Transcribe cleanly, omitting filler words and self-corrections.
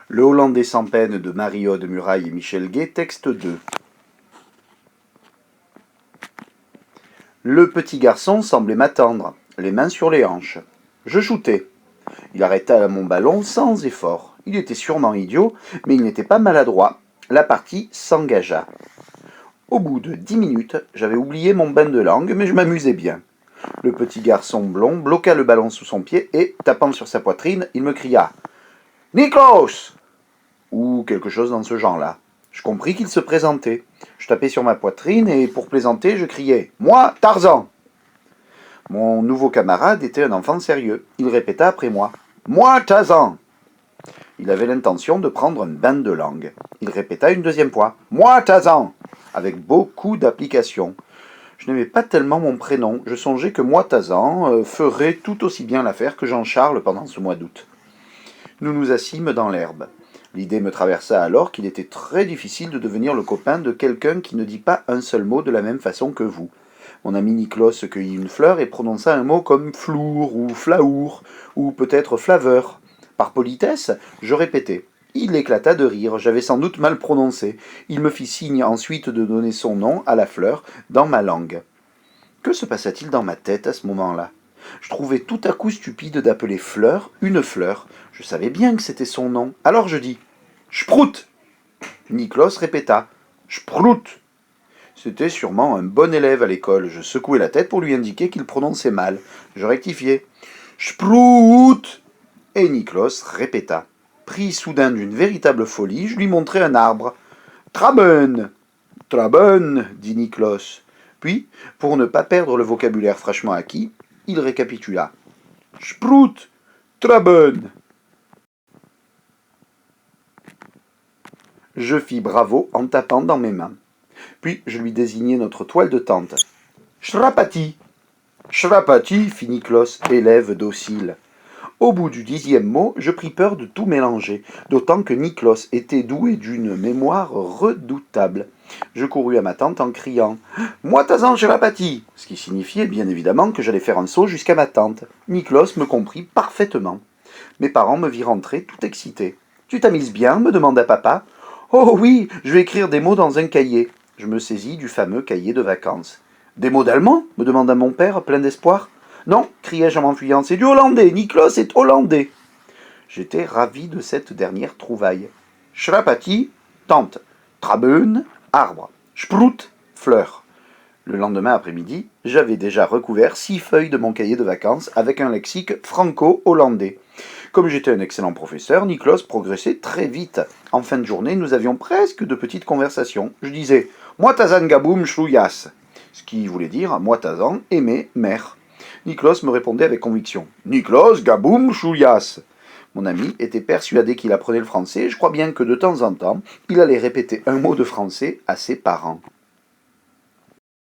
Le Hollandais sans peine de Marie-Aude Muraille et Michel Guay, texte 2. Le petit garçon semblait m'attendre, les mains sur les hanches. Je shootais. Il arrêta mon ballon sans effort. Il était sûrement idiot, mais il n'était pas maladroit. La partie s'engagea. Au bout de 10 minutes, j'avais oublié mon bain de langue, mais je m'amusais bien. Le petit garçon blond bloqua le ballon sous son pied et, tapant sur sa poitrine, il me cria « Nikos !» ou quelque chose dans ce genre-là. Je compris qu'il se présentait. Je tapais sur ma poitrine et, pour plaisanter, je criais « Moi, Tarzan !» Mon nouveau camarade était un enfant sérieux. Il répéta après moi « Moi, Tarzan !» Il avait l'intention de prendre un bain de langue. Il répéta une deuxième fois « Moi, Tarzan !» avec beaucoup d'application. Je n'aimais pas tellement mon prénom. Je songeais que moi, Tarzan, ferait tout aussi bien l'affaire que Jean-Charles pendant ce mois d'août. Nous nous assîmes dans l'herbe. L'idée me traversa alors qu'il était très difficile de devenir le copain de quelqu'un qui ne dit pas un seul mot de la même façon que vous. Mon ami Niklos cueillit une fleur et prononça un mot comme flour ou flaour, ou peut-être flaveur. Par politesse, je répétais. Il éclata de rire, j'avais sans doute mal prononcé. Il me fit signe ensuite de donner son nom à la fleur dans ma langue. Que se passa-t-il dans ma tête à ce moment-là ? Je trouvais tout à coup stupide d'appeler fleur une fleur. Je savais bien que c'était son nom. Alors je dis « Sprout !» Niklos répéta « Sprout !» C'était sûrement un bon élève à l'école. Je secouai la tête pour lui indiquer qu'il prononçait mal. Je rectifiai « Sprout !» Et Niklos répéta. Pris soudain d'une véritable folie, je lui montrai un arbre. « Traben !»« Traben !» dit Niklos. Puis, pour ne pas perdre le vocabulaire fraîchement acquis, il récapitula. « Sprout ! Traben !» Je fis bravo en tapant dans mes mains. Puis je lui désignai notre toile de tente. « Shrapati !»« Shrapati !» fit Niklos, élève docile. Au bout du 10e mot, je pris peur de tout mélanger, d'autant que Niklos était doué d'une mémoire redoutable. Je courus à ma tante en criant « Moi Tarzan Shrapati !» ce qui signifiait bien évidemment que j'allais faire un saut jusqu'à ma tante. Niklos me comprit parfaitement. Mes parents me virent rentrer tout excité. « Tu t'amuses bien ?» me demanda papa. « Oh oui, je vais écrire des mots dans un cahier. » Je me saisis du fameux cahier de vacances. « Des mots d'allemand ?» me demanda mon père, plein d'espoir. « Non, criai-je en m'enfuyant, c'est du hollandais, Niklos est hollandais. » J'étais ravi de cette dernière trouvaille. Shrapati, tante. Traben, arbre. Sprout, fleur. Le lendemain après-midi, j'avais déjà recouvert 6 feuilles de mon cahier de vacances avec un lexique franco-hollandais. Comme j'étais un excellent professeur, Niklos progressait très vite. En fin de journée, nous avions presque de petites conversations. Je disais « Moi Tazan Gaboum Shlouyas », ce qui voulait dire « Moi Tazan aimait mère ». Niklos me répondait avec conviction « Niklos Gaboum Shlouyas ». Mon ami était persuadé qu'il apprenait le français et je crois bien que de temps en temps, il allait répéter un mot de français à ses parents.